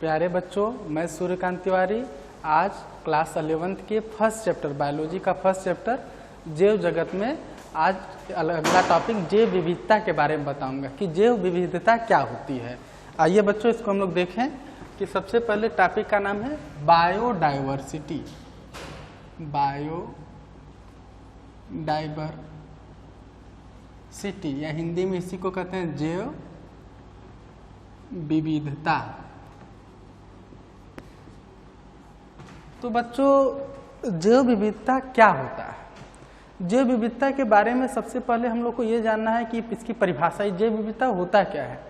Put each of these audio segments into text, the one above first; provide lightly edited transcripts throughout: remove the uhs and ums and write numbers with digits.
प्यारे बच्चों, मैं सूर्यकांत तिवारी आज क्लास 11th के फर्स्ट चैप्टर बायोलॉजी का फर्स्ट चैप्टर जैव जगत में आज अगला टॉपिक जैव विविधता के बारे में बताऊंगा कि जैव विविधता क्या होती है। आइए बच्चों, इसको हम लोग देखें कि सबसे पहले टॉपिक का नाम है बायोडाइवर्सिटी। बायोडाइवर्सिटी या हिंदी में इसी को कहते हैं जैव विविधता। तो बच्चों, जैव विविधता क्या होता है? जैव विविधता के बारे में सबसे पहले हम लोग को ये जानना है कि इसकी परिभाषा, जैव विविधता होता क्या है।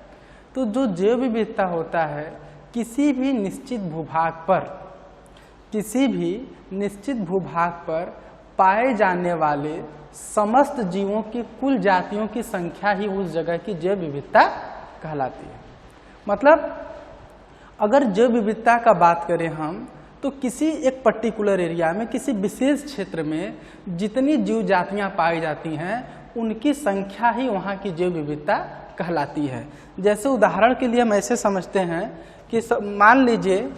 तो जो जैव विविधता होता है, किसी भी निश्चित भूभाग पर पाए जाने वाले समस्त जीवों की कुल जातियों की संख्या ही उस जगह की जैव विविधता कहलाती है। मतलब अगर जैव विविधता का बात करें हम, तो किसी एक पर्टिकुलर एरिया में, किसी विशेष क्षेत्र में जितनी जीव जातियां पाई जाती हैं, उनकी संख्या ही वहाँ की जैव विविधता कहलाती है। जैसे उदाहरण के लिए हम ऐसे समझते हैं कि मान लीजिए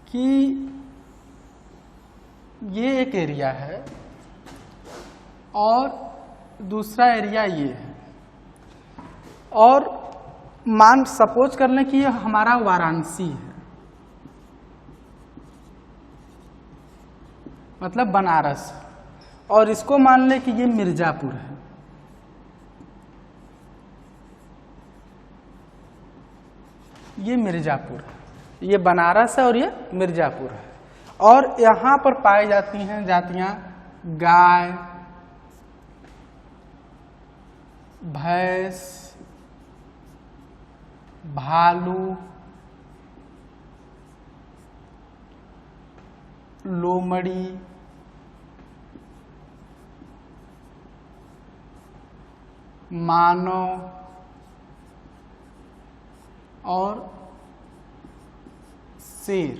कि ये एक एरिया है और दूसरा एरिया ये है, और सपोज कर लें कि ये हमारा वाराणसी है, मतलब बनारस, और इसको मान लें कि ये मिर्जापुर है। ये मिर्जापुर है, ये बनारस है और ये मिर्जापुर है। और यहाँ पर पाई जाती हैं जातियां गाय, भैंस, भालू, लोमड़ी, मानव और शेर।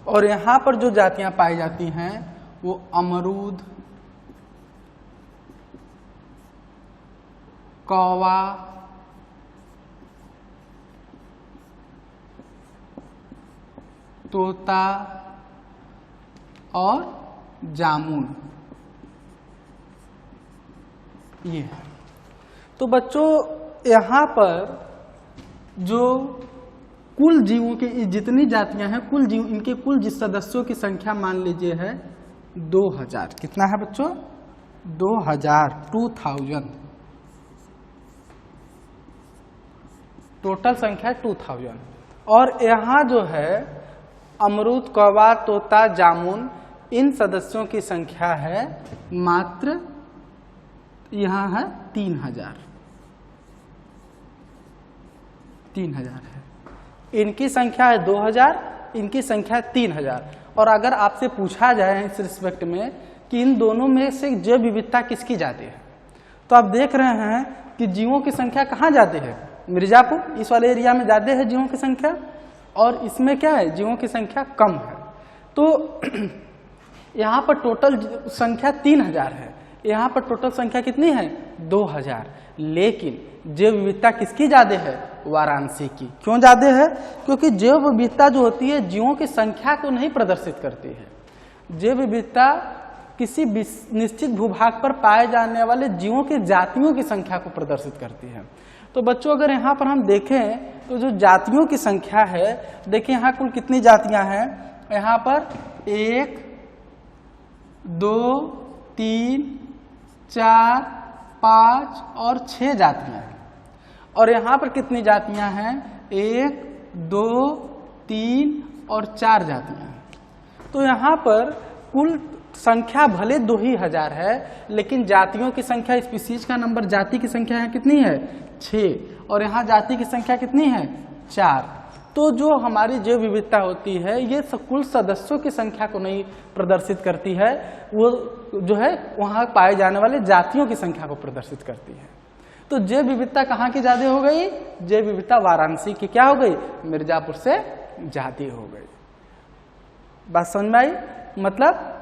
और यहाँ पर जो जातियां पाई जाती हैं वो अमरूद, कौवा, तोता और जामुन, ये है। तो बच्चों, यहाँ पर जो कुल जीवों की जितनी जातियां हैं, कुल जीव, इनके कुल सदस्यों की संख्या मान लीजिए है 2000। कितना है बच्चों? 2000 टोटल संख्या 2000। और यहाँ जो है अमरूद, कौवा, तोता, जामुन, इन सदस्यों की संख्या है मात्र, यहाँ है 3000 है। इनकी संख्या है 2000, इनकी संख्या है 3000। और अगर आपसे पूछा जाए इस रिस्पेक्ट में कि इन दोनों में से जैव विविधता किसकी ज्यादा है, तो आप देख रहे हैं कि जीवों की संख्या कहाँ ज्यादा है? मिर्जापुर, इस वाले एरिया में ज्यादा है जीवों की संख्या, और इसमें क्या है? जीवों की संख्या कम है। तो यहाँ पर टोटल संख्या 3000 है, यहाँ पर टोटल संख्या कितनी है? 2000। लेकिन जैव विविधता किसकी ज्यादा है? वाराणसी की। क्यों ज्यादा है? क्योंकि जैव विविधता जो होती है जीवों की संख्या को नहीं प्रदर्शित करती है। जैव विविधता किसी निश्चित भूभाग पर पाए जाने वाले जीवों की जातियों की संख्या को प्रदर्शित करती है। तो बच्चों, अगर यहाँ पर हम देखें तो जो जातियों की संख्या है, देखिए यहाँ कुल कितनी जातियां हैं? यहाँ पर 1, 2, 3, 4, 5 और 6 जातियां हैं। और यहाँ पर कितनी जातियां हैं? 1, 2, 3 और 4 जातियां हैं। तो यहाँ पर कुल संख्या भले 2000 है, लेकिन जातियों की संख्या, स्पीसीज का नंबर, जाति की संख्या है कितनी है? 6। और यहाँ जाति की संख्या कितनी है? 4। तो जो हमारी जैव विविधता होती है, ये कुल सदस्यों की संख्या को नहीं प्रदर्शित करती है, वो जो है वहाँ पाए जाने वाले जातियों की संख्या को प्रदर्शित करती है। तो जैव विविधता कहाँ की ज्यादा हो गई? जैव विविधता वाराणसी की क्या हो गई? मिर्जापुर से ज्यादा हो गई। बात समझ में आई? मतलब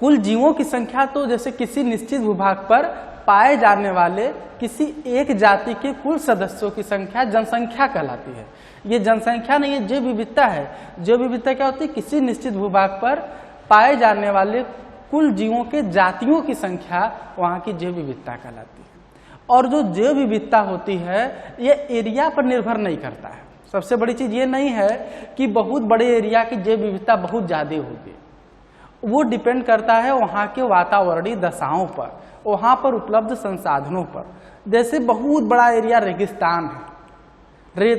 कुल जीवों की संख्या तो जैसे किसी निश्चित भूभाग पर पाए जाने वाले किसी एक जाति के कुल सदस्यों की संख्या जनसंख्या कहलाती है। ये जनसंख्या नहीं है, जैव विविधता है। जैव विविधता क्या होती है? किसी निश्चित भूभाग पर पाए जाने वाले कुल जीवों के जातियों की संख्या वहां की जैव विविधता कहलाती है। और जो जैव विविधता होती है ये एरिया पर निर्भर नहीं करता है। सबसे बड़ी चीज ये नहीं है कि बहुत बड़े एरिया की जैव विविधता बहुत ज्यादा होगी, वो डिपेंड करता है वहाँ के वातावरणीय दशाओं पर, वहाँ पर उपलब्ध संसाधनों पर। जैसे बहुत बड़ा एरिया रेगिस्तान है,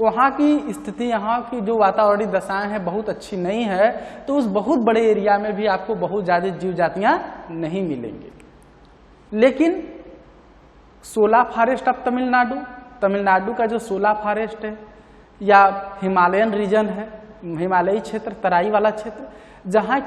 वहाँ की स्थिति, यहाँ की जो वातावरणीय दशाएं हैं बहुत अच्छी नहीं है, तो उस बहुत बड़े एरिया में भी आपको बहुत ज्यादा जीव जातियां नहीं मिलेंगी। लेकिन सोला फॉरेस्ट ऑफ तमिलनाडु का जो सोला फॉरेस्ट है या हिमालयन रीजन है, हिमालयी क्षेत्र, तराई वाला क्षेत्र, जहाँ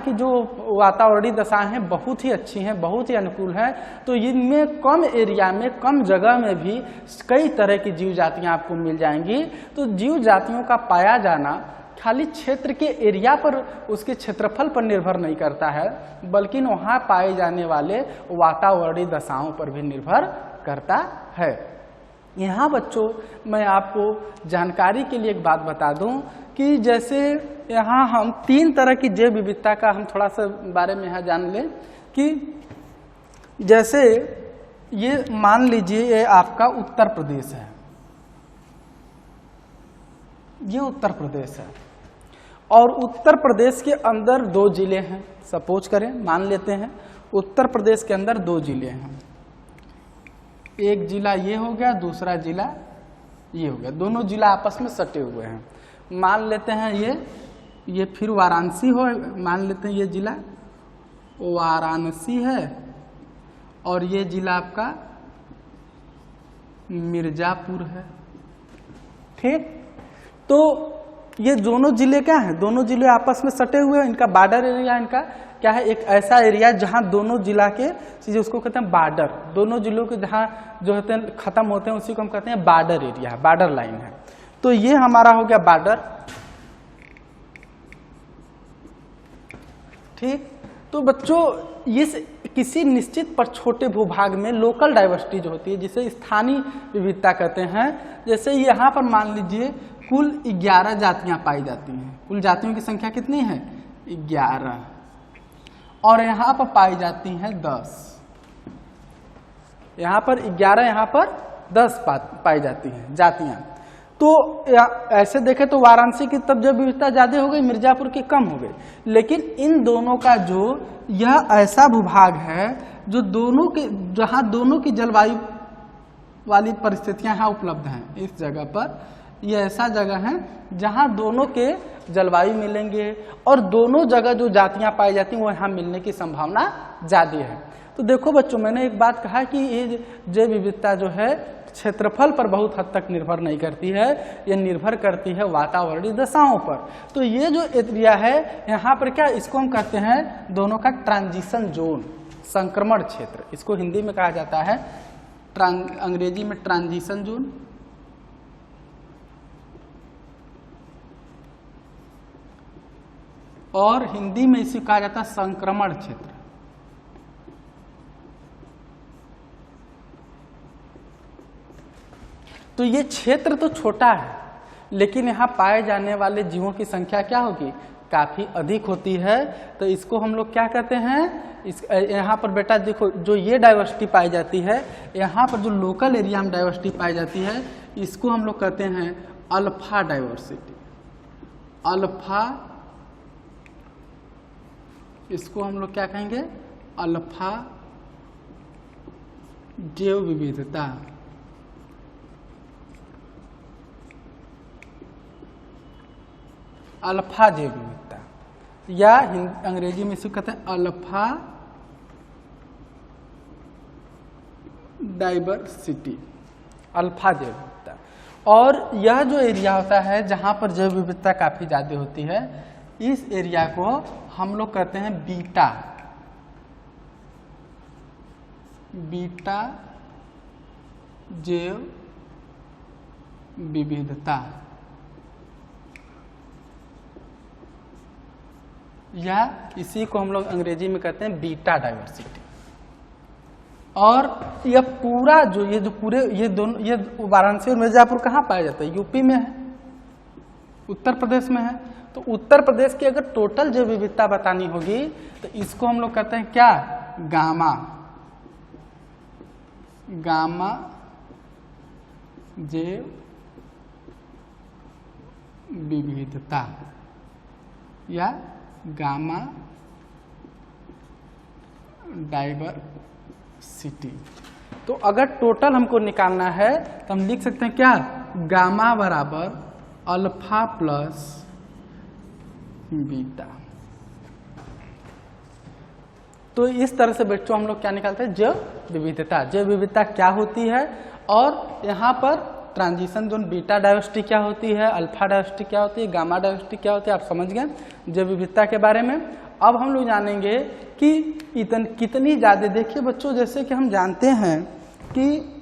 की जो वातावरणीय दशाएं हैं बहुत ही अच्छी हैं, बहुत ही अनुकूल हैं, तो इनमें कम एरिया में, कम जगह में भी कई तरह की जीव जातियां आपको मिल जाएंगी। तो जीव जातियों का पाया जाना खाली क्षेत्र के एरिया पर, उसके क्षेत्रफल पर निर्भर नहीं करता है, बल्कि वहाँ पाए जाने वाले वातावरणीय दशाओं पर भी निर्भर करता है। यहाँ बच्चों मैं आपको जानकारी के लिए एक बात बता दूं कि जैसे यहाँ हम 3 तरह की जैव विविधता का हम थोड़ा सा बारे में यहाँ जान लें कि जैसे ये मान लीजिए ये आपका उत्तर प्रदेश है, ये उत्तर प्रदेश है और उत्तर प्रदेश के अंदर 2 जिले हैं। सपोज करें, मान लेते हैं उत्तर प्रदेश के अंदर 2 जिले हैं, एक जिला ये हो गया, दूसरा जिला ये हो गया, दोनों जिला आपस में सटे हुए हैं। मान लेते हैं ये फिर वाराणसी हो, मान लेते हैं ये जिला वाराणसी है और ये जिला आपका मिर्जापुर है। ठीक, तो ये दोनों जिले क्या हैं? दोनों जिले आपस में सटे हुए हैं। इनका बॉर्डर एरिया इनका क्या है? एक ऐसा एरिया जहां दोनों जिला के चीजें, उसको कहते हैं बॉर्डर, दोनों जिलों के जहां जो होते हैं खत्म होते हैं उसी को हम कहते हैं बॉर्डर एरिया, बॉर्डर लाइन है। तो ये हमारा हो गया बॉर्डर। ठीक, तो बच्चों इस किसी निश्चित पर छोटे भूभाग में लोकल डाइवर्सिटी जो होती है, जिसे स्थानीय विविधता कहते हैं। जैसे यहाँ पर मान लीजिए कुल 11 जातियां पाई जाती हैं। कुल जातियों की संख्या कितनी है? 11, और यहाँ पर पाई जाती हैं 10। यहाँ पर 11, यहाँ पर 10 पाई जाती हैं जातियां। तो ऐसे देखें तो वाराणसी की तब जब विविधता ज्यादा हो गई, मिर्जापुर की कम हो गई। लेकिन इन दोनों का जो यह ऐसा भूभाग है जो दोनों के, जहां दोनों की जलवायु वाली परिस्थितियां यहाँ उपलब्ध हैं, इस जगह पर यह ऐसा जगह है जहां दोनों के जलवायु मिलेंगे और दोनों जगह जो जातियां पाई जाती हैं वो यहाँ मिलने की संभावना ज्यादा है। तो देखो बच्चों, मैंने एक बात कहा कि ये जैव विविधता जो है क्षेत्रफल पर बहुत हद तक निर्भर नहीं करती है, ये निर्भर करती है वातावरणीय दशाओं पर। तो ये जो एरिया है यहाँ पर क्या, इसको हम कहते हैं दोनों का ट्रांजिशन जोन, संक्रमण क्षेत्र। इसको हिंदी में कहा जाता है, अंग्रेजी में ट्रांजिशन जोन, और हिंदी में इसे कहा जाता है संक्रमण क्षेत्र। तो ये क्षेत्र तो छोटा है, लेकिन यहाँ पाए जाने वाले जीवों की संख्या क्या होगी? काफी अधिक होती है। तो इसको हम लोग क्या कहते हैं? यहाँ पर बेटा देखो, जो ये डाइवर्सिटी पाई जाती है, यहाँ पर जो लोकल एरिया में डाइवर्सिटी पाई जाती है, इसको हम लोग कहते हैं अल्फा डाइवर्सिटी। अल्फा, इसको हम लोग क्या कहेंगे? अल्फा जैव विविधता। अल्फा जैव विविधता, या अंग्रेजी में इसको कहते हैं अल्फा डाइवर्सिटी, अल्फा जैव विविधता। और यह जो एरिया होता है जहां पर जैव विविधता काफी ज्यादा होती है, इस एरिया को हम लोग कहते हैं बीटा, बीटा जैव विविधता, या इसी को हम लोग अंग्रेजी में कहते हैं बीटा डाइवर्सिटी। और यह पूरा जो पूरे ये दोनों, ये वाराणसी और मिर्जापुर कहाँ पाया जाता है? यूपी में है, उत्तर प्रदेश में है। तो उत्तर प्रदेश की अगर टोटल जैव विविधता बतानी होगी तो इसको हम लोग कहते हैं क्या? गामा, गामा जैव विविधता या गामा डाइवर्सिटी। तो अगर टोटल हमको निकालना है तो हम लिख सकते हैं क्या? गामा बराबर अल्फा प्लस बीटा। तो इस तरह से बच्चों हम लोग क्या निकालते हैं? जैव विविधता। जैव विविधता क्या होती है और यहाँ पर ट्रांजिशन जोन बीटा डाइवर्सिटी क्या होती है, अल्फा डाइवर्सिटी क्या होती है, गामा डाइवर्सिटी क्या होती है, आप समझ गए जैव विविधता के बारे में। अब हम लोग जानेंगे कि कितनी ज्यादा, देखिए बच्चों जैसे कि हम जानते हैं कि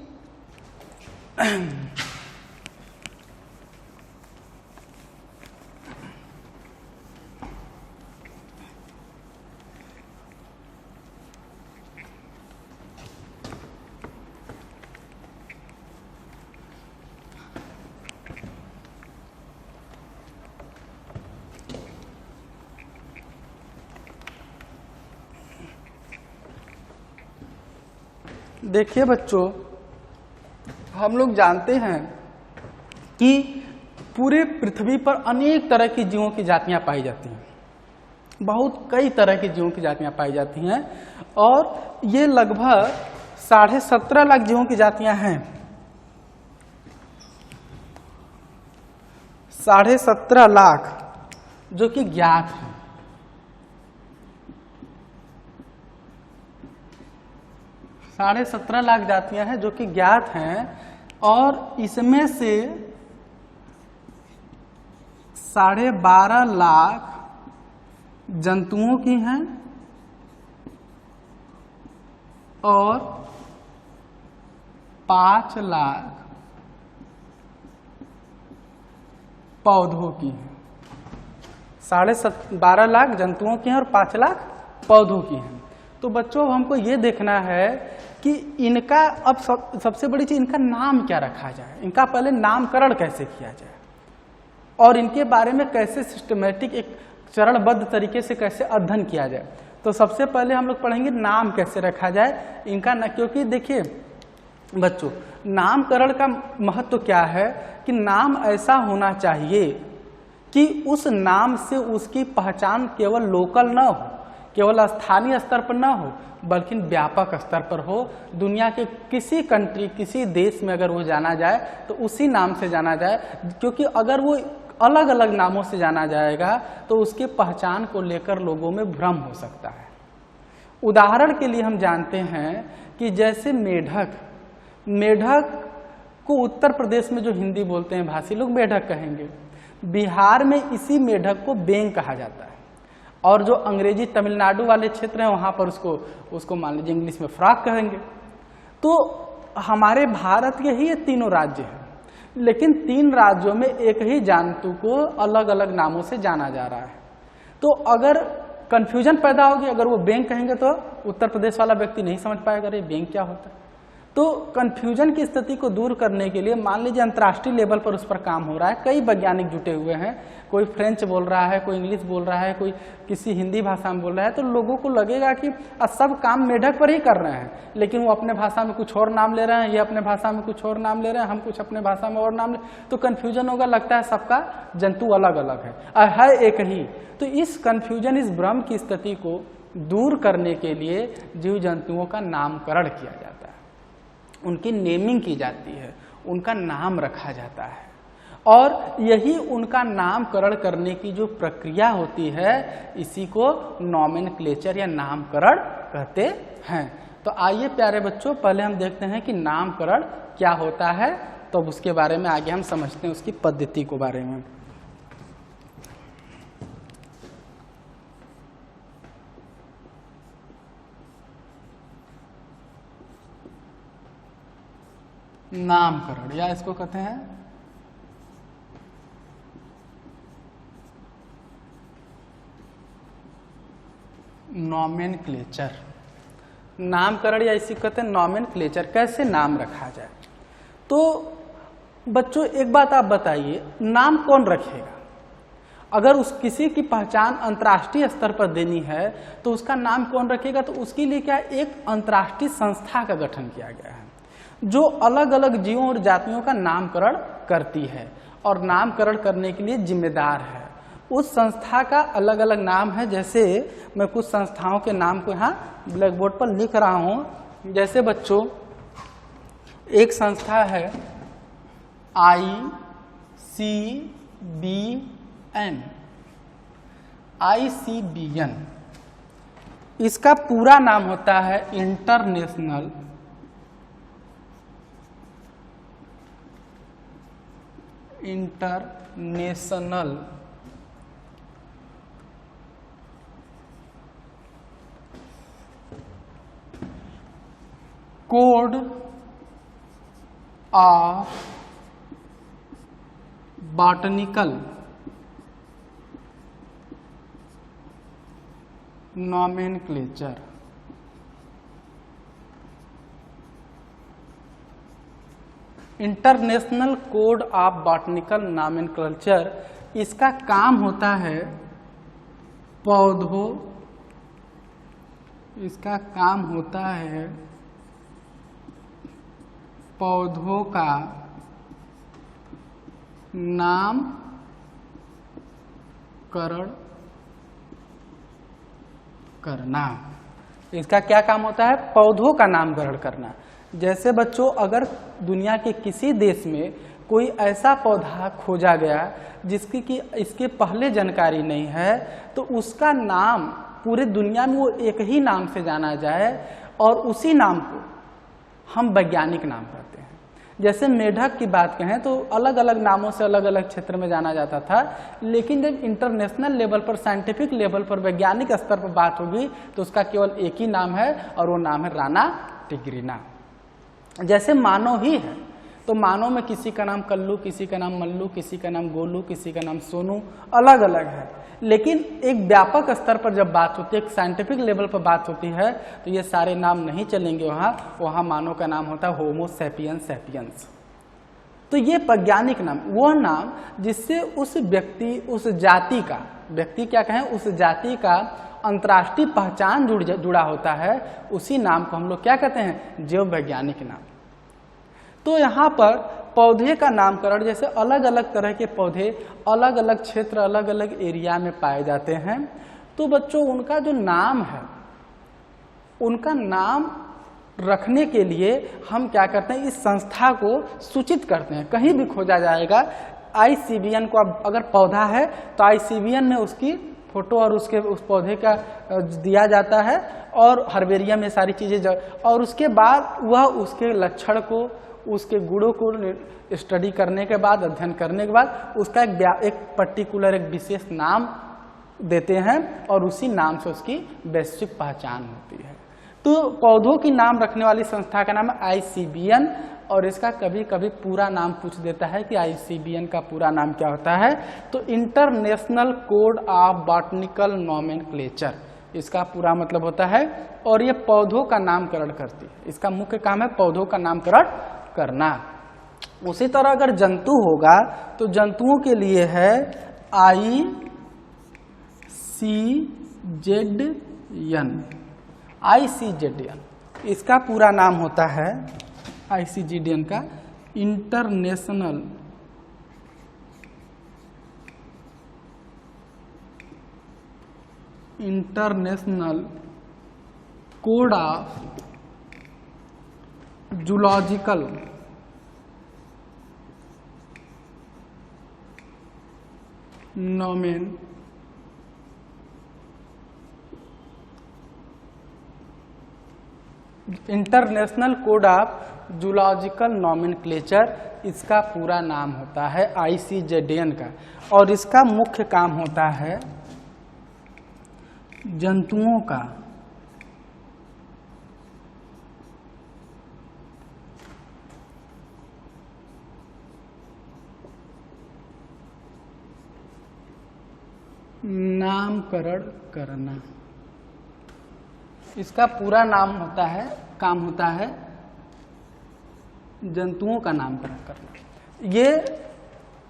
देखिए बच्चों हम लोग जानते हैं कि पूरे पृथ्वी पर अनेक तरह की जीवों की जातियां पाई जाती हैं, बहुत कई तरह की जीवों की जातियां पाई जाती हैं और ये लगभग 17.5 लाख जीवों की जातियां हैं। 17.5 लाख जो कि ज्ञात हैं। साढ़े 17 लाख जातियां हैं जो कि ज्ञात हैं और इसमें से 12.5 लाख जंतुओं की हैं और 5 लाख पौधों की हैं। 12.5 लाख जंतुओं की हैं और 5 लाख पौधों की हैं। तो बच्चों हमको ये देखना है कि इनका अब सबसे बड़ी चीज, इनका नाम क्या रखा जाए, इनका पहले नामकरण कैसे किया जाए और इनके बारे में कैसे सिस्टमेटिक एक चरणबद्ध तरीके से कैसे अध्ययन किया जाए। तो सबसे पहले हम लोग पढ़ेंगे नाम कैसे रखा जाए इनका न, क्योंकि देखिए बच्चों नामकरण का महत्व क्या है कि नाम ऐसा होना चाहिए कि उस नाम से उसकी पहचान केवल लोकल न हो, केवल स्थानीय स्तर पर ना हो बल्कि व्यापक स्तर पर हो। दुनिया के किसी कंट्री, किसी देश में अगर वो जाना जाए तो उसी नाम से जाना जाए, क्योंकि अगर वो अलग अलग नामों से जाना जाएगा तो उसके पहचान को लेकर लोगों में भ्रम हो सकता है। उदाहरण के लिए हम जानते हैं कि जैसे मेढक, मेढक को उत्तर प्रदेश में जो हिंदी बोलते हैं भाषी लोग मेढक कहेंगे, बिहार में इसी मेढक को बेंग कहा जाता है और जो अंग्रेजी तमिलनाडु वाले क्षेत्र हैं वहां पर उसको मान लीजिए इंग्लिश में फ्रॉग कहेंगे। तो हमारे भारत के ही ये तीनों राज्य हैं, लेकिन 3 राज्यों में एक ही जंतु को अलग अलग नामों से जाना जा रहा है। तो अगर कंफ्यूजन पैदा होगी, अगर वो बेंग कहेंगे तो उत्तर प्रदेश वाला व्यक्ति नहीं समझ पाएगा अरे बेंग क्या होता है। तो कंफ्यूजन की स्थिति को दूर करने के लिए मान लीजिए अंतर्राष्ट्रीय लेवल पर उस पर काम हो रहा है, कई वैज्ञानिक जुटे हुए हैं, कोई फ्रेंच बोल रहा है, कोई इंग्लिश बोल रहा है, कोई किसी हिंदी भाषा में बोल रहा है। तो लोगों को लगेगा कि सब काम मेढक पर ही कर रहे हैं, लेकिन वो अपने भाषा में कुछ और नाम ले रहे हैं, ये अपने भाषा में कुछ और नाम ले रहे हैं, हम कुछ अपने भाषा में और नाम ले, तो कन्फ्यूजन होगा, लगता है सबका जंतु अलग अलग है एक ही। तो इस कन्फ्यूजन, इस भ्रम की स्थिति को दूर करने के लिए जीव जंतुओं का नामकरण किया जाता है, उनकी नेमिंग की जाती है, उनका नाम रखा जाता है और यही उनका नामकरण करने की जो प्रक्रिया होती है इसी को नॉमेनक्लेचर या नामकरण कहते हैं। तो आइए प्यारे बच्चों पहले हम देखते हैं कि नामकरण क्या होता है, तो अब उसके बारे में आगे हम समझते हैं उसकी पद्धति के बारे में। नामकरण या इसको कहते हैं नॉमेनक्लेचर। नामकरण या इसी कहते हैं नॉमेनक्लेचर, कैसे नाम रखा जाए। तो बच्चों एक बात आप बताइए, नाम कौन रखेगा? अगर उस किसी की पहचान अंतर्राष्ट्रीय स्तर पर देनी है तो उसका नाम कौन रखेगा? तो उसके लिए क्या एक अंतर्राष्ट्रीय संस्था का गठन किया गया है जो अलग अलग जीवों और जातियों का नामकरण करती है और नामकरण करने के लिए जिम्मेदार है। उस संस्था का अलग अलग नाम है। जैसे मैं कुछ संस्थाओं के नाम को यहाँ ब्लैक बोर्ड पर लिख रहा हूँ। जैसे बच्चों एक संस्था है ICBN। इसका पूरा नाम होता है international code of botanical nomenclature. International code of botanical nomenclature, इसका काम होता है पौधों, इसका काम होता है पौधों का नामकरण करना। इसका क्या काम होता है? पौधों का नामकरण करना। जैसे बच्चों अगर दुनिया के किसी देश में कोई ऐसा पौधा खोजा गया जिसकी कि इसके पहले जानकारी नहीं है तो उसका नाम पूरे दुनिया में वो एक ही नाम से जाना जाए और उसी नाम को हम वैज्ञानिक नाम करते हैं। जैसे मेढक की बात कहें तो अलग अलग नामों से अलग अलग क्षेत्र में जाना जाता था, लेकिन जब इंटरनेशनल लेवल पर, साइंटिफिक लेवल पर, वैज्ञानिक स्तर पर बात होगी तो उसका केवल एक ही नाम है और वो नाम है राना टिग्रिना। जैसे मानव ही है तो मानव में किसी का नाम कल्लू, किसी का नाम मल्लू, किसी का नाम गोलू, किसी का नाम सोनू, अलग अलग है। लेकिन एक व्यापक स्तर पर जब बात होती है, एक साइंटिफिक लेवल पर बात होती है तो ये सारे नाम नहीं चलेंगे। वहाँ मानव का नाम होता है होमो सैपियंस सैपियंस। तो ये वैज्ञानिक नाम, वो नाम जिससे उस व्यक्ति, उस जाति का, व्यक्ति क्या कहें, उस जाति का अंतर्राष्ट्रीय पहचान जुड़ा होता है, उसी नाम को हम लोग क्या कहते हैं? जीव वैज्ञानिक नाम। तो यहाँ पर पौधे का नामकरण, जैसे अलग अलग तरह के पौधे अलग अलग क्षेत्र, अलग अलग एरिया में पाए जाते हैं, तो बच्चों उनका जो नाम है, उनका नाम रखने के लिए हम क्या करते हैं? इस संस्था को सूचित करते हैं। कहीं भी खोजा जाएगा ICBN को, अब अगर पौधा है तो ICBN में उसकी फोटो और उसके उस पौधे का दिया जाता है और हर्बेरियम में सारी चीजें, और उसके बाद वह उसके लक्षण को, उसके गुणों को स्टडी करने के बाद, अध्ययन करने के बाद उसका एक पर्टिकुलर, एक विशेष नाम देते हैं और उसी नाम से उसकी वैश्विक पहचान होती है। तो पौधों की नाम रखने वाली संस्था का नाम है ICBN और इसका कभी कभी पूरा नाम पूछ देता है कि ICBN का पूरा नाम क्या होता है। तो international code of botanical nomenclature, इसका पूरा मतलब होता है, और ये पौधों का नामकरण करती है। इसका मुख्य काम है पौधों का नामकरण करना। उसी तरह अगर जंतु होगा तो जंतुओं के लिए है ICZN। इसका पूरा नाम होता है ICZN का international code of zoological international code of zoological nomenclature, इसका पूरा नाम होता है ICZN का, और इसका मुख्य काम होता है जंतुओं का नामकरण करना। इसका पूरा नाम होता है, काम होता है जंतुओं का नामकरण करना। ये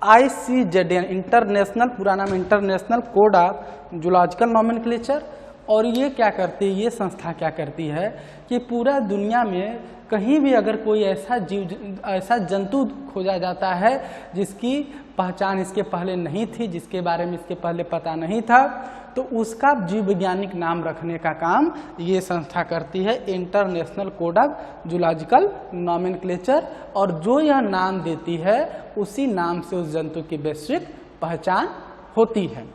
ICZN इंटरनेशनल, पूरा नाम international code of zoological nomenclature. और ये क्या करती है, ये संस्था क्या करती है कि पूरा दुनिया में कहीं भी अगर कोई ऐसा जंतु खोजा जाता है जिसकी पहचान इसके पहले नहीं थी, जिसके बारे में इसके पहले पता नहीं था, तो उसका जीव वैज्ञानिक नाम रखने का काम ये संस्था करती है, international code of zoological nomenclature. और जो यह नाम देती है उसी नाम से उस जंतु की वैश्विक पहचान होती है।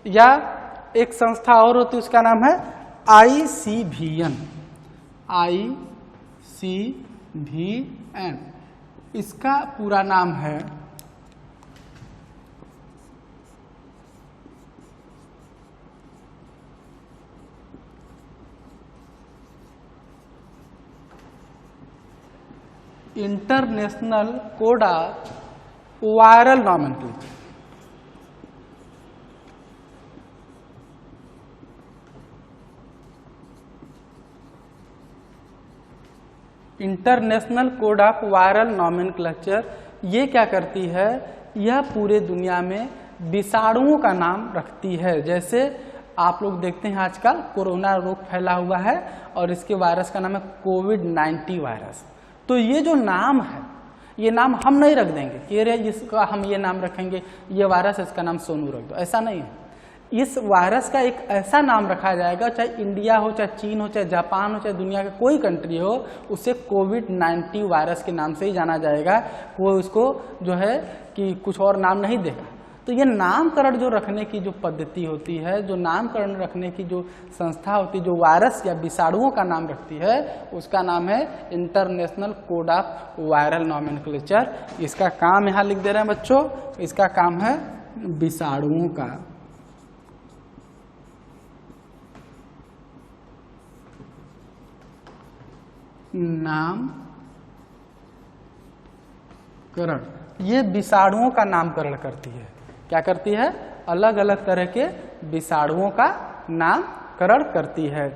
या एक संस्था और होती है, उसका नाम है ICVN। ICVN इसका पूरा नाम है international code of viral nomenclature. International code of viral nomenclature ये क्या करती है, यह पूरे दुनिया में विषाणुओं का नाम रखती है। जैसे आप लोग देखते हैं आजकल कोरोना रोग फैला हुआ है और इसके वायरस का नाम है कोविड-19 वायरस। तो ये जो नाम है, ये नाम हम नहीं रख देंगे कि अरे इसका हम ये नाम रखेंगे, ये वायरस इसका नाम सोनू रख दो, ऐसा नहीं है। इस वायरस का एक ऐसा नाम रखा जाएगा, चाहे इंडिया हो, चाहे चीन हो, चाहे जापान हो, चाहे दुनिया का कोई कंट्री हो, उसे कोविड-19 वायरस के नाम से ही जाना जाएगा। वो उसको जो है कि कुछ और नाम नहीं देगा। तो ये नामकरण जो रखने की जो पद्धति होती है, जो नामकरण रखने की जो संस्था होती है, जो वायरस या विषाणुओं का नाम रखती है, उसका नाम है international code of viral nomenclature. इसका काम यहाँ लिख दे रहे हैं बच्चों, इसका काम है विषाणुओं का नामकरण। ये विषाणुओं का नामकरण करती है। क्या करती है? अलग अलग तरह के विषाणुओं का नामकरण करती है।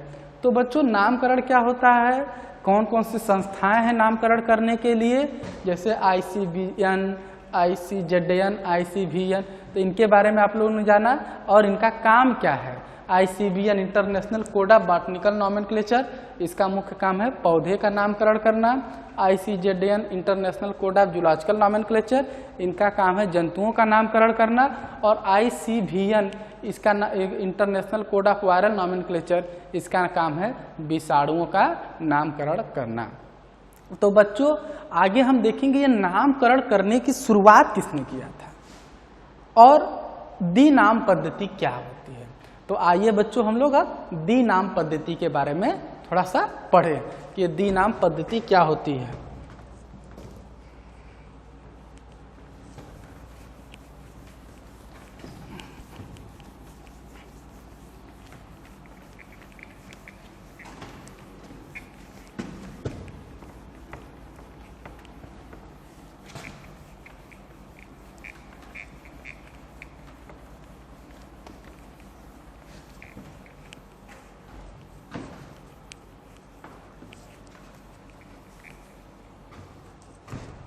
तो बच्चों नामकरण क्या होता है, कौन कौन सी संस्थाएं हैं नामकरण करने के लिए, जैसे ICVN, ICZN, ICVN, तो इनके बारे में आप लोगों ने जाना और इनका काम क्या है। ICVN international code of botanical nomenclature, इसका मुख्य काम है पौधे का नामकरण करना। ICZN international code of zoological nomenclature, इनका काम है जंतुओं का नामकरण करना। और ICVN इसका international code of viral nomenclature, इसका काम है विषाणुओं का नामकरण करना। तो बच्चों आगे हम देखेंगे ये नामकरण करने की शुरुआत किसने किया था और दी नाम पद्धति क्या होती है। तो आइए बच्चों हम लोग अब दी नाम पद्धति के बारे में थोड़ा सा पढ़ें कि दी नाम पद्धति क्या होती है।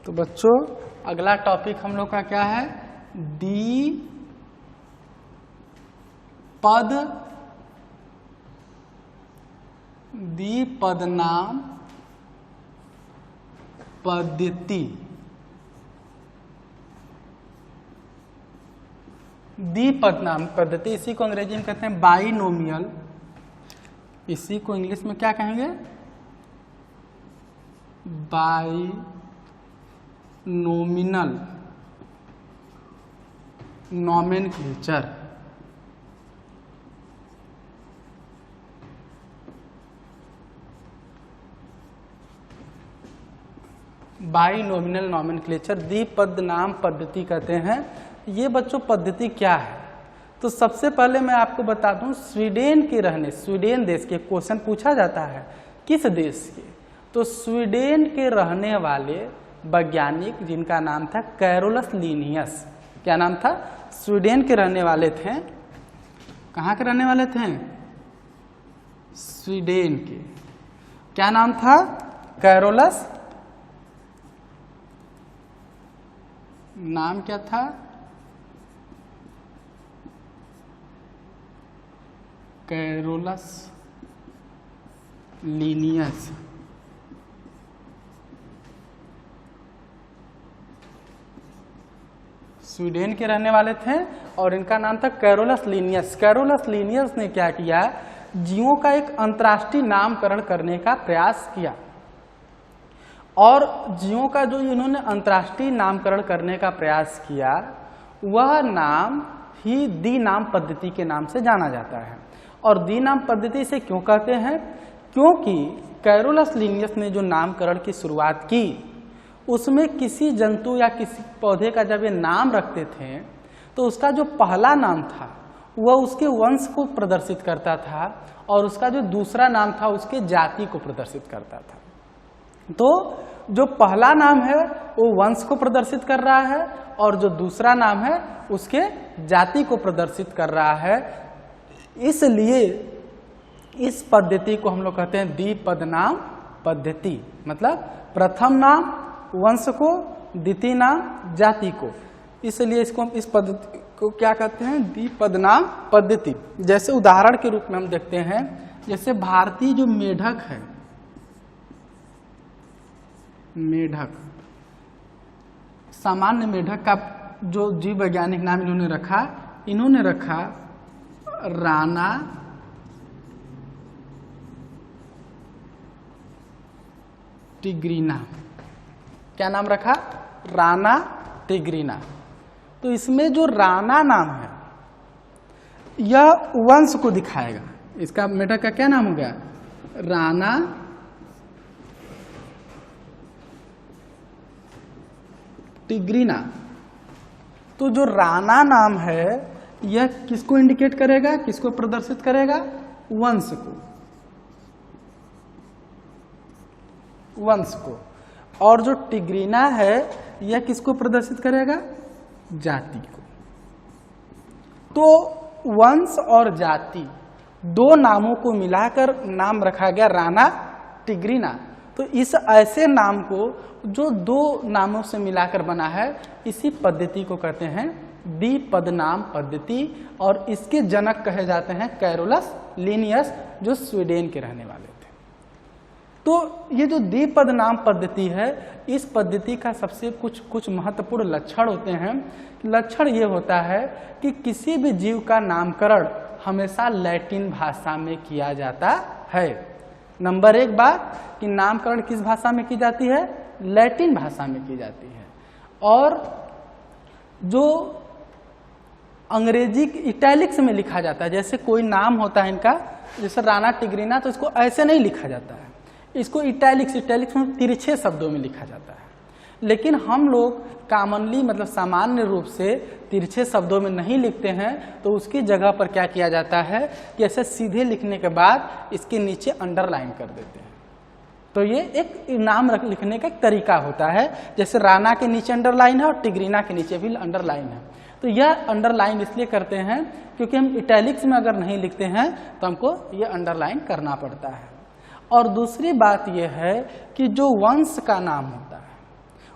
तो बच्चों अगला टॉपिक हम लोग का क्या है, द्विपद नाम पद्धति। द्विपद नाम पद्धति, इसी को अंग्रेजी में कहते हैं बाइनोमियल, इसी को इंग्लिश में क्या कहेंगे, बाइनोमिनल नॉमेनक्लेचर। बाइनोमिनल नॉमेनक्लेचर द्विपद नाम पद्धति कहते हैं। ये बच्चों पद्धति क्या है, तो सबसे पहले मैं आपको बता दूं, स्वीडन के रहने, स्वीडन देश के क्वेश्चन पूछा जाता है किस देश के, तो स्वीडन के रहने वाले वैज्ञानिक जिनका नाम था कैरोलस लिनियस। क्या नाम था? स्वीडन के रहने वाले थे। कहाँ के रहने वाले थे? स्वीडन के, क्या नाम था? कैरोलस। नाम क्या था? Carolus Linnaeus. स्वीडन के रहने वाले थे और इनका नाम था कैरोलस लीनियस। कैरोलस लीनियस ने क्या किया? जीवों का एक अंतर्राष्ट्रीय नामकरण करने का प्रयास किया और जीवों का जो इन्होंने अंतर्राष्ट्रीय नामकरण करने का प्रयास किया वह नाम ही दी नाम पद्धति के नाम से जाना जाता है। और दी नाम पद्धति से क्यों कहते हैं? क्योंकि कैरोलस लीनियस ने जो नामकरण की शुरुआत की उसमें किसी जंतु या किसी पौधे का जब ये नाम रखते थे तो उसका जो पहला नाम था वह उसके वंश को प्रदर्शित करता था और उसका जो दूसरा नाम था उसके जाति को प्रदर्शित करता था। तो जो पहला नाम है वो वंश को प्रदर्शित कर रहा है और जो दूसरा नाम है उसके जाति को प्रदर्शित कर रहा है। इसलिए इस पद्धति को हम लोग कहते हैं द्विपद नाम पद्धति। मतलब प्रथम नाम वंश को, द्वितीय नाम जाति को, इसलिए इसको इस पद्धति को क्या कहते हैं? द्विपद नाम पद्धति। जैसे उदाहरण के रूप में हम देखते हैं, जैसे भारतीय जो मेढक है, मेढक, सामान्य मेढक का जो जीव वैज्ञानिक नाम इन्होंने रखा राना टिग्रीना। क्या नाम रखा? राना टिग्रीना। तो इसमें जो राना नाम है यह वंश को दिखाएगा। इसका मेढक का क्या नाम हो गया? राना टिग्रीना। तो जो राना नाम है यह किसको इंडिकेट करेगा, किसको प्रदर्शित करेगा? वंश को, वंश को। और जो टिग्रीना है यह किसको प्रदर्शित करेगा? जाति को। तो वंश और जाति दो नामों को मिलाकर नाम रखा गया राना टिग्रीना। तो इस ऐसे नाम को जो दो नामों से मिलाकर बना है इसी पद्धति को कहते हैं द्विपद नाम पद्धति और इसके जनक कहे जाते हैं कैरोलस लीनियस जो स्वीडन के रहने वाले थे। तो ये जो द्विपद नाम पद्धति है इस पद्धति का सबसे कुछ महत्वपूर्ण लक्षण होते हैं। लक्षण ये होता है कि किसी भी जीव का नामकरण हमेशा लैटिन भाषा में किया जाता है। नंबर एक बात कि नामकरण किस भाषा में की जाती है? लैटिन भाषा में की जाती है। और जो अंग्रेजी इटैलिक्स में लिखा जाता है, जैसे कोई नाम होता है इनका, जैसे राना टिग्रीना, तो इसको ऐसे नहीं लिखा जाता है, इसको इटैलिक्स में तिरछे शब्दों में लिखा जाता है। लेकिन हम लोग कॉमनली मतलब सामान्य रूप से तिरछे शब्दों में नहीं लिखते हैं, तो उसकी जगह पर क्या किया जाता है कि ऐसे सीधे लिखने के बाद इसके नीचे अंडरलाइन कर देते हैं। तो ये एक नाम लिखने का एक तरीका होता है। जैसे राना के नीचे अंडरलाइन है और टिग्रीना के नीचे भी अंडरलाइन है। तो यह अंडरलाइन इसलिए करते हैं क्योंकि हम इटैलिक्स में अगर नहीं लिखते हैं तो हमको ये अंडरलाइन करना पड़ता है। और दूसरी बात यह है कि जो वंश का नाम होता है,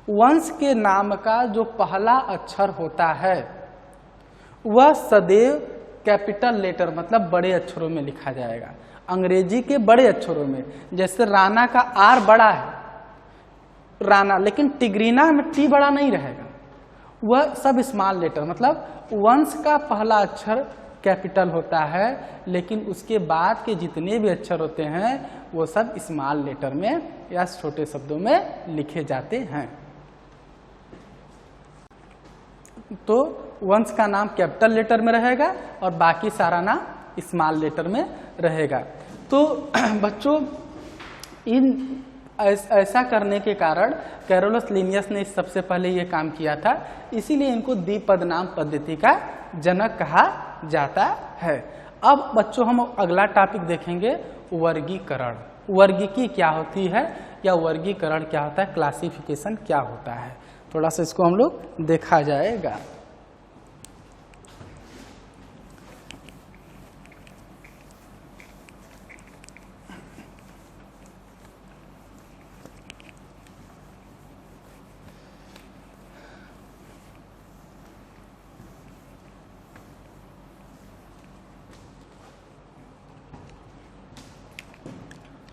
वंश के नाम का जो पहला अक्षर होता है वह सदैव कैपिटल लेटर मतलब बड़े अक्षरों में लिखा जाएगा, अंग्रेजी के बड़े अक्षरों में। जैसे राना का आर बड़ा है राना, लेकिन टिग्रीना में टी बड़ा नहीं रहेगा, वह सब स्मॉल लेटर। मतलब वंश का पहला अक्षर कैपिटल होता है लेकिन उसके बाद के जितने भी अक्षर होते हैं वो सब स्मॉल लेटर में या छोटे शब्दों में लिखे जाते हैं। तो वंश का नाम कैपिटल लेटर में रहेगा और बाकी सारा नाम स्मॉल लेटर में रहेगा। तो बच्चों ऐसा करने के कारण कैरोलस लीनियस ने सबसे पहले ये काम किया था, इसीलिए इनको द्विपद नाम पद्धति का जनक कहा जाता है। अब बच्चों हम अगला टॉपिक देखेंगे वर्गीकरण। वर्गीकी क्या होती है या वर्गीकरण क्या होता है, क्लासिफिकेशन क्या होता है, थोड़ा सा इसको हम लोग देखा जाएगा।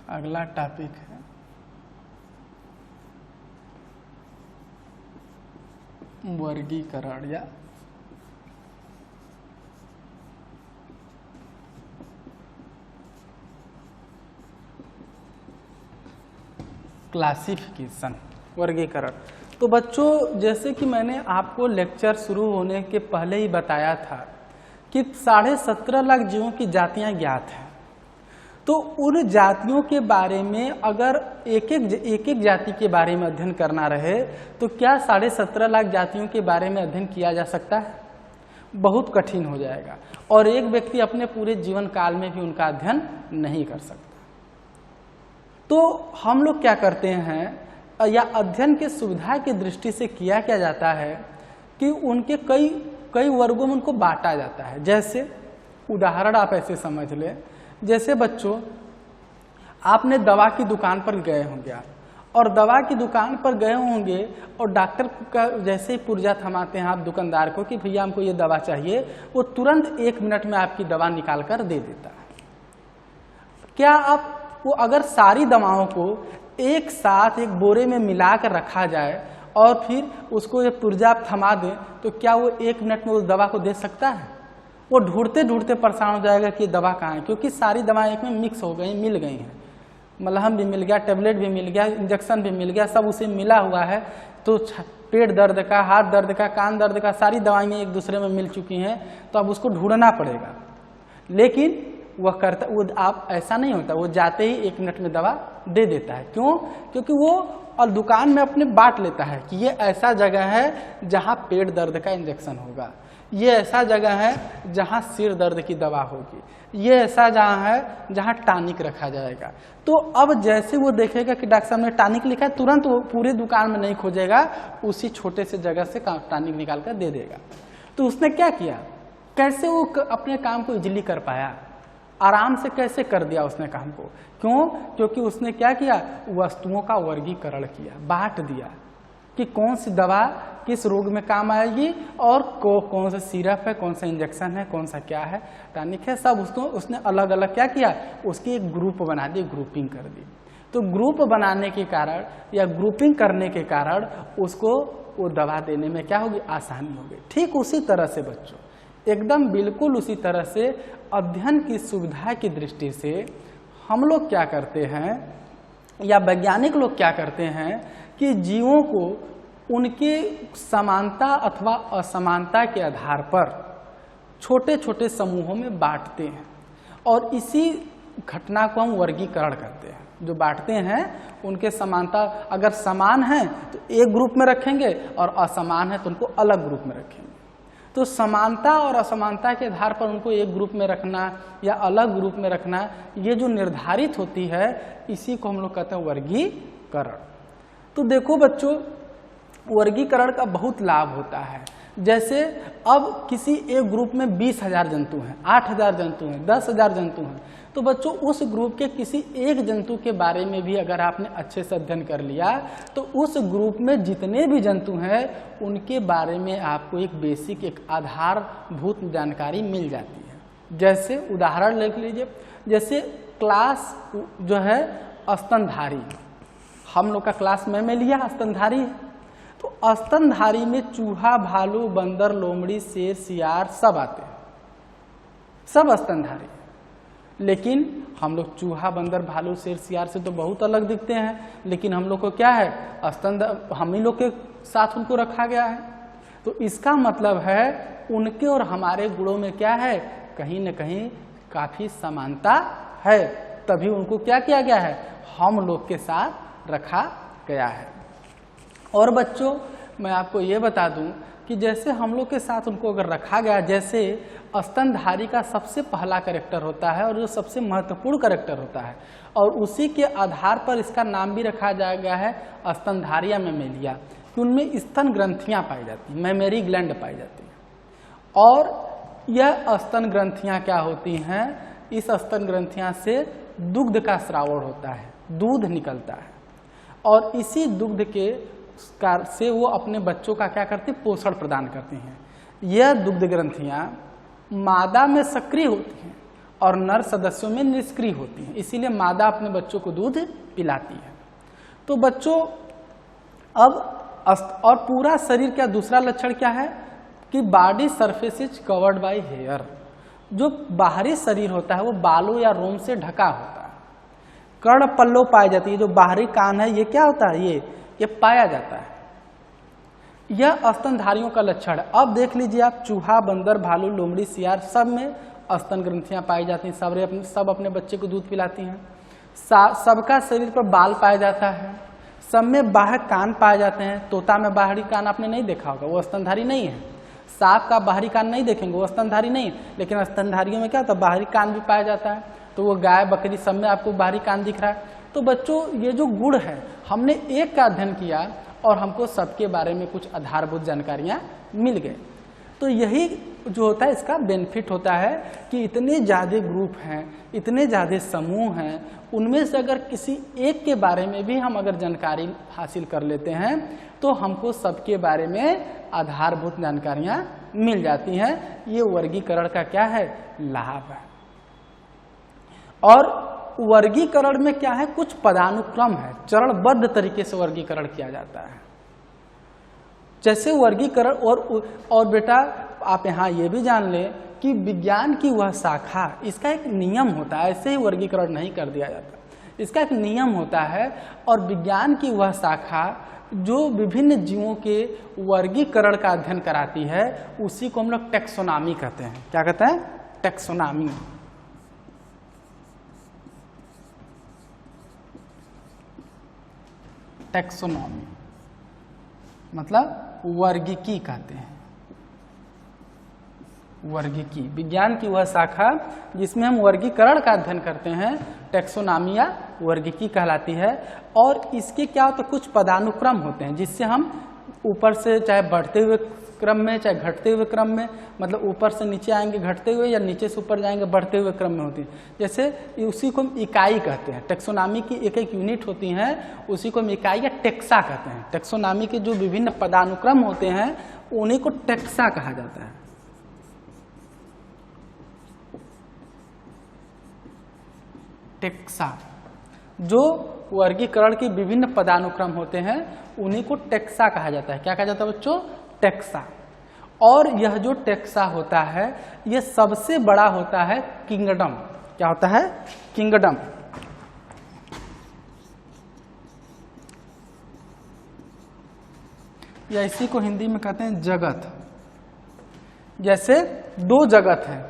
अगला टॉपिक है वर्गीकरण या क्लासिफिकेशन, वर्गीकरण। तो बच्चों जैसे कि मैंने आपको लेक्चर शुरू होने के पहले ही बताया था कि 17.5 लाख जीवों की जातियां ज्ञात हैं। तो उन जातियों के बारे में अगर एक एक जाति के बारे में अध्ययन करना रहे तो क्या 17.5 लाख जातियों के बारे में अध्ययन किया जा सकता है? बहुत कठिन हो जाएगा और एक व्यक्ति अपने पूरे जीवन काल में भी उनका अध्ययन नहीं कर सकता। तो हम लोग क्या करते हैं या अध्ययन के सुविधा की दृष्टि से किया क्या जाता है कि उनके कई वर्गों में उनको बांटा जाता है। जैसे उदाहरण आप ऐसे समझ लें, जैसे बच्चों आपने दवा की दुकान पर गए होंगे और दवा की दुकान पर गए होंगे और डॉक्टर का जैसे ही पुर्जा थमाते हैं आप दुकानदार को कि भैया हमको ये दवा चाहिए, वो तुरंत 1 मिनट में आपकी दवा निकाल कर दे देता है। क्या आप वो अगर सारी दवाओं को एक साथ एक बोरे में मिला कर रखा जाए और फिर उसको ये पुर्जा आप थमा दें तो क्या वो 1 मिनट में उस दवा को दे सकता है? वो ढूंढते ढूंढते परेशान हो जाएगा कि दवा कहाँ है, क्योंकि सारी दवाएं एक में मिक्स हो गई, मिल गई हैं। मलहम भी मिल गया, टेबलेट भी मिल गया, इंजेक्शन भी मिल गया, सब उसे मिला हुआ है। तो पेट दर्द का, हाथ दर्द का, कान दर्द का सारी दवाइयाँ एक दूसरे में मिल चुकी हैं, तो अब उसको ढूंढना पड़ेगा। लेकिन वह करता, वो आप ऐसा नहीं होता, वो जाते ही 1 मिनट में दवा दे देता है। क्यों? क्योंकि वो और दुकान में अपने बांट लेता है कि ये ऐसा जगह है जहाँ पेट दर्द का इंजेक्शन होगा, ये ऐसा जगह है जहाँ सिर दर्द की दवा होगी, ये ऐसा जहाँ है जहाँ टॉनिक रखा जाएगा। तो अब जैसे वो देखेगा कि डॉक्टर साहब ने टॉनिक लिखा है, तुरंत वो पूरे दुकान में नहीं खोजेगा, उसी छोटे से जगह से टॉनिक निकाल कर दे देगा। तो उसने क्या किया, कैसे वो अपने काम को इजीली कर पाया, आराम से कैसे कर दिया उसने काम को? क्यों? क्योंकि उसने क्या किया, वस्तुओं का वर्गीकरण किया, बांट दिया कि कौन सी दवा किस रोग में काम आएगी और कौन सा सिरप है, कौन सा इंजेक्शन है, कौन सा क्या है, टॉनिक है, सब उसको उसने अलग अलग क्या किया, उसकी एक ग्रुप बना दी, ग्रुपिंग कर दी। तो ग्रुप बनाने के कारण या ग्रुपिंग करने के कारण उसको वो दवा देने में क्या होगी, आसानी होगी। ठीक उसी तरह से बच्चों, एकदम बिल्कुल उसी तरह से अध्ययन की सुविधा की दृष्टि से हम लोग क्या करते हैं या वैज्ञानिक लोग क्या करते हैं कि जीवों को उनके समानता अथवा असमानता के आधार पर छोटे छोटे समूहों में बांटते हैं और इसी घटना को हम वर्गीकरण करते हैं। जो बांटते हैं उनके समानता अगर समान है तो एक ग्रुप में रखेंगे और असमान है तो उनको अलग ग्रुप में रखेंगे। तो समानता और असमानता के आधार पर उनको एक ग्रुप में रखना या अलग ग्रुप में रखना, ये जो निर्धारित होती है इसी को हम लोग कहते हैं वर्गीकरण। तो देखो बच्चों, वर्गीकरण का बहुत लाभ होता है। जैसे अब किसी एक ग्रुप में 20,000 जंतु हैं, 8,000 जंतु हैं, 10,000 जंतु हैं, तो बच्चों उस ग्रुप के किसी एक जंतु के बारे में भी अगर आपने अच्छे से अध्ययन कर लिया तो उस ग्रुप में जितने भी जंतु हैं उनके बारे में आपको एक बेसिक, एक आधारभूत जानकारी मिल जाती है। जैसे उदाहरण ले लीजिए, जैसे क्लास जो है स्तनधारी, हम लोग का क्लास में लिया स्तनधारी है। तो स्तनधारी में चूहा, भालू, बंदर, लोमड़ी, शेर, सियार सब आते हैं, सब स्तनधारी। लेकिन हम लोग चूहा, बंदर, भालू, शेर, सियार से तो बहुत अलग दिखते हैं, लेकिन हम लोग को क्या है, हम ही लोग के साथ उनको रखा गया है। तो इसका मतलब है उनके और हमारे गुणों में क्या है, कहीं न कहीं काफी समानता है, तभी उनको क्या किया गया है, हम लोग के साथ रखा गया है। और बच्चों मैं आपको ये बता दूं कि जैसे हम लोग के साथ उनको अगर रखा गया, जैसे स्तनधारी का सबसे पहला कैरेक्टर होता है और जो सबसे महत्वपूर्ण कैरेक्टर होता है, और उसी के आधार पर इसका नाम भी रखा जाया गया है स्तनधारिया मैमेलिया, कि उनमें स्तन ग्रंथियां पाई जाती हैं, मैमेरी ग्लैंड पाई जाती हैं। और यह स्तन ग्रंथियां क्या होती हैं, इस स्तन ग्रंथियां से दुग्ध का स्रावण होता है, दूध निकलता है, और इसी दुग्ध के से वो अपने बच्चों का क्या करते हैं, पोषण प्रदान करते हैं। यह दुग्ध ग्रंथियां मादा में सक्रिय होती हैं और नर सदस्यों में निष्क्रिय होती हैं, इसीलिए मादा अपने बच्चों को दूध पिलाती है। तो बच्चों अब और पूरा शरीर का दूसरा लक्षण क्या है कि body surface is covered by hair. जो बाहरी शरीर होता है वो बालों या रोम से ढका होता है। कर्ण पल्लव पाई जाती है, जो बाहरी कान है ये क्या होता है, ये पाया जाता है। यह स्तनधारियों का लक्षण है। अब देख लीजिए आप, चूहा, बंदर, भालू, लोमड़ी, सियार सब में स्तन ग्रंथियां पाई जाती हैं, सब अपने बच्चे को दूध पिलाती हैं। सबका शरीर पर बाल पाया जाता है, सब में बाहर कान पाए जाते हैं। तोता में बाहरी कान आपने नहीं देखा होगा, वो स्तनधारी नहीं है। सांप का बाहरी कान नहीं देखेंगे, वो स्तनधारी नहीं है। लेकिन स्तनधारियों में क्या होता है, बाहरी कान भी पाया जाता है। तो वो गाय, बकरी सब में आपको बाहरी कान दिख रहा है। तो बच्चों ये जो गुण है, हमने एक का अध्ययन किया और हमको सबके बारे में कुछ आधारभूत जानकारियां मिल गए। तो यही जो होता है इसका बेनिफिट होता है कि इतने ज़्यादा ग्रुप हैं, इतने ज़्यादा समूह हैं, उनमें से अगर किसी एक के बारे में भी हम अगर जानकारी हासिल कर लेते हैं तो हमको सबके बारे में आधारभूत जानकारियां मिल जाती हैं। ये वर्गीकरण का क्या है, लाभ है। और वर्गीकरण में क्या है, कुछ पदानुक्रम है, चरणबद्ध तरीके से वर्गीकरण किया जाता है। जैसे वर्गीकरण और बेटा आप यहाँ ये भी जान लें कि विज्ञान की वह शाखा, इसका एक नियम होता है, ऐसे ही वर्गीकरण नहीं कर दिया जाता, इसका एक नियम होता है। और विज्ञान की वह शाखा जो विभिन्न जीवों के वर्गीकरण का अध्ययन कराती है, उसी को हम लोग टैक्सोनॉमी कहते हैं। क्या कहते हैं, टैक्सोनॉमी। टैक्सोनॉमी मतलब वर्गीकी कहते हैं। वर्गीकी विज्ञान की वह शाखा जिसमें हम वर्गीकरण का अध्ययन करते हैं, टैक्सोनॉमी या वर्गीकी कहलाती है। और इसके क्या होता है, कुछ पदानुक्रम होते हैं जिससे हम ऊपर से चाहे बढ़ते हुए क्रम में चाहे घटते हुए क्रम में, मतलब ऊपर से नीचे आएंगे घटते हुए या नीचे से ऊपर जाएंगे बढ़ते हुए क्रम में होती है। जैसे उसी को हम इकाई कहते हैं, टैक्सोनॉमी की एक एक यूनिट होती हैं, उसी को हम इकाई या टेक्सा कहते हैं। टैक्सोनॉमी के जो विभिन्न पदानुक्रम होते हैं उन्हीं को टेक्सा कहा जाता है। टेक्सा, जो वर्गीकरण के विभिन्न पदानुक्रम होते हैं उन्हीं को टेक्सा कहा जाता है। क्या कहा जाता है बच्चों, टेक्सा। और यह जो टेक्सा होता है यह सबसे बड़ा होता है किंगडम। क्या होता है, किंगडम। या इसी को हिंदी में कहते हैं जगत। जैसे दो जगत है,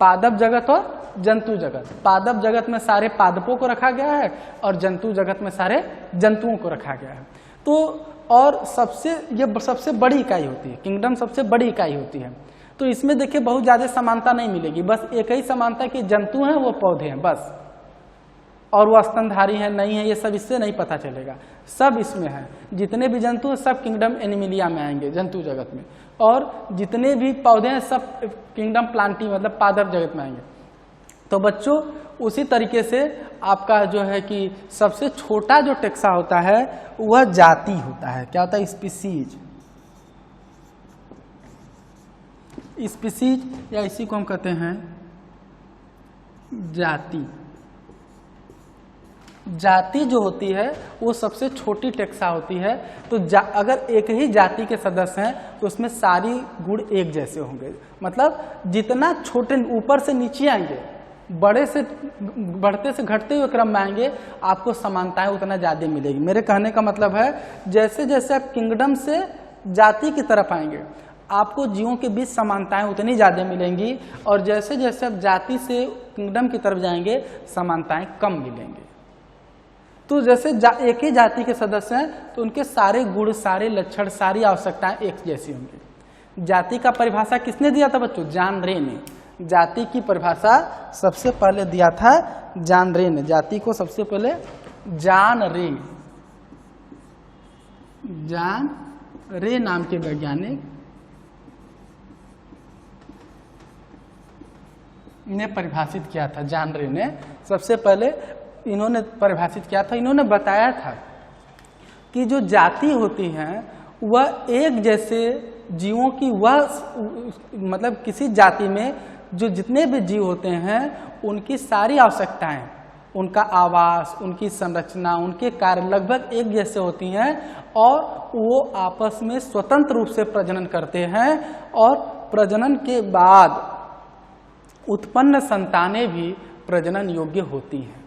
पादप जगत और जंतु जगत। पादप जगत में सारे पादपों को रखा गया है और जंतु जगत में सारे जंतुओं को रखा गया है। तो और ये सबसे बड़ी इकाई होती है, किंगडम सबसे बड़ी इकाई होती है। तो इसमें देखिए बहुत ज्यादा समानता नहीं मिलेगी, बस एक ही समानता कि जंतु हैं वो पौधे हैं बस, और वो स्तनधारी है नहीं है ये सब इससे नहीं पता चलेगा, सब इसमें है। जितने भी जंतु हैं सब किंगडम एनिमिलिया में आएंगे, जंतु जगत में, और जितने भी पौधे हैं सब किंगडम प्लांटी मतलब पादप जगत में आएंगे। तो बच्चों उसी तरीके से आपका जो है कि सबसे छोटा जो टेक्सा होता है वह जाति होता है। क्या होता है, स्पीसीज। स्पीसीज या इसी को हम कहते हैं जाति। जाति जो होती है वो सबसे छोटी टेक्सा होती है। तो अगर एक ही जाति के सदस्य हैं तो उसमें सारी गुण एक जैसे होंगे, मतलब जितना छोटे ऊपर से नीचे आएंगे, बढ़ते से घटते हुए क्रम में आएंगे, आपको समानताएं उतना ज्यादा मिलेगी। मेरे कहने का मतलब है जैसे जैसे आप किंगडम से जाति की तरफ आएंगे आपको जीवों के बीच समानताएं उतनी ज्यादा मिलेंगी, और जैसे जैसे आप जाति से किंगडम की तरफ जाएंगे समानताएं कम मिलेंगी। तो जैसे एक ही जाति के सदस्य हैं तो उनके सारे गुण, सारे लक्षण, सारी आवश्यकताएं एक जैसी होंगी। जाति का परिभाषा किसने दिया था बच्चों, जॉन रे ने। जाति की परिभाषा सबसे पहले दिया था जॉन रे ने। जाति को सबसे पहले जॉन रे नाम के वैज्ञानिक ने परिभाषित किया था। जॉन रे ने सबसे पहले इन्होंने परिभाषित किया था। इन्होंने बताया था कि जो जाति होती है वह एक जैसे जीवों की, वह मतलब किसी जाति में जो जितने भी जीव होते हैं उनकी सारी आवश्यकताएं, उनका आवास, उनकी संरचना, उनके कार्य लगभग एक जैसे होती हैं और वो आपस में स्वतंत्र रूप से प्रजनन करते हैं और प्रजनन के बाद उत्पन्न संतानें भी प्रजनन योग्य होती हैं।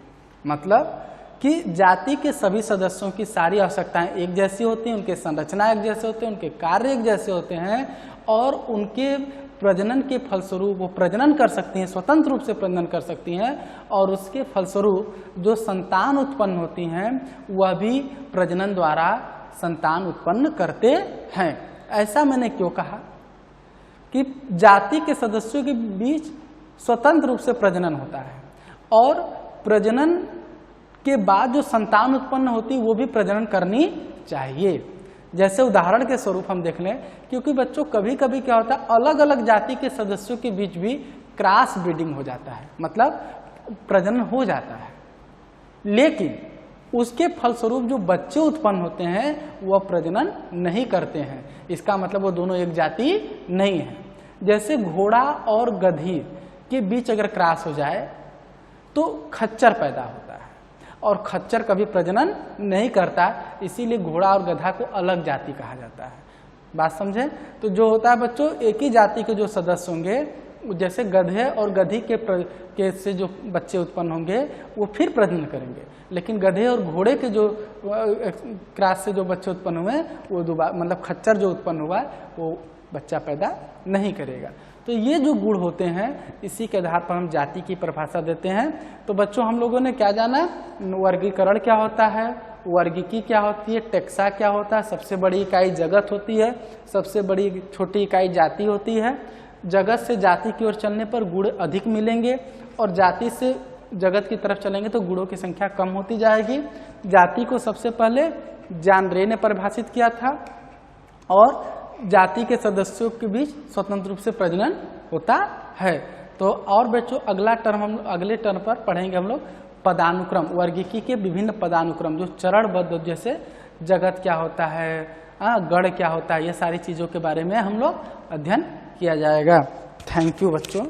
मतलब कि जाति के सभी सदस्यों की सारी आवश्यकताएं एक जैसी होती हैं, उनके संरचना एक जैसे होते हैं, उनके कार्य एक जैसे होते हैं और उनके प्रजनन के फलस्वरूप वो प्रजनन कर सकती हैं, स्वतंत्र रूप से प्रजनन कर सकती हैं और उसके फलस्वरूप जो संतान उत्पन्न होती हैं वह भी प्रजनन द्वारा संतान उत्पन्न करते हैं। ऐसा मैंने क्यों कहा कि जाति के सदस्यों के बीच स्वतंत्र रूप से प्रजनन होता है और प्रजनन के बाद जो संतान उत्पन्न होती है वो भी प्रजनन करनी चाहिए। जैसे उदाहरण के स्वरूप हम देख लें, क्योंकि बच्चों कभी कभी क्या होता है अलग अलग जाति के सदस्यों के बीच भी क्रॉस ब्रीडिंग हो जाता है, मतलब प्रजनन हो जाता है, लेकिन उसके फलस्वरूप जो बच्चे उत्पन्न होते हैं वह प्रजनन नहीं करते हैं। इसका मतलब वो दोनों एक जाति नहीं है। जैसे घोड़ा और गधी के बीच अगर क्रॉस हो जाए तो खच्चर पैदा होता है और खच्चर कभी प्रजनन नहीं करता, इसीलिए घोड़ा और गधा को अलग जाति कहा जाता है। बात समझे? तो जो होता है बच्चों, एक ही जाति के जो सदस्य होंगे, जैसे गधे और गधी के से जो बच्चे उत्पन्न होंगे वो फिर प्रजनन करेंगे, लेकिन गधे और घोड़े के जो क्रॉस से जो बच्चे उत्पन्न हुए वो दोबारा, मतलब खच्चर जो उत्पन्न हुआ वो बच्चा पैदा नहीं करेगा। तो ये जो गुण होते हैं इसी के आधार पर हम जाति की परिभाषा देते हैं। तो बच्चों हम लोगों ने क्या जाना, वर्गीकरण क्या होता है, वर्गीकी क्या होती है, टेक्सा क्या होता है, सबसे बड़ी इकाई जगत होती है, सबसे बड़ी छोटी इकाई जाति होती है। जगत से जाति की ओर चलने पर गुण अधिक मिलेंगे और जाति से जगत की तरफ चलेंगे तो गुणों की संख्या कम होती जाएगी। जाति को सबसे पहले जॉन रे ने परिभाषित किया था और जाति के सदस्यों के बीच स्वतंत्र रूप से प्रजनन होता है। तो और बच्चों अगले टर्म पर पढ़ेंगे हम लोग पदानुक्रम, वर्गीकी के विभिन्न पदानुक्रम जो चरणबद्ध, जैसे जगत क्या होता है, गण क्या होता है, ये सारी चीज़ों के बारे में हम लोग अध्ययन किया जाएगा। थैंक यू बच्चों।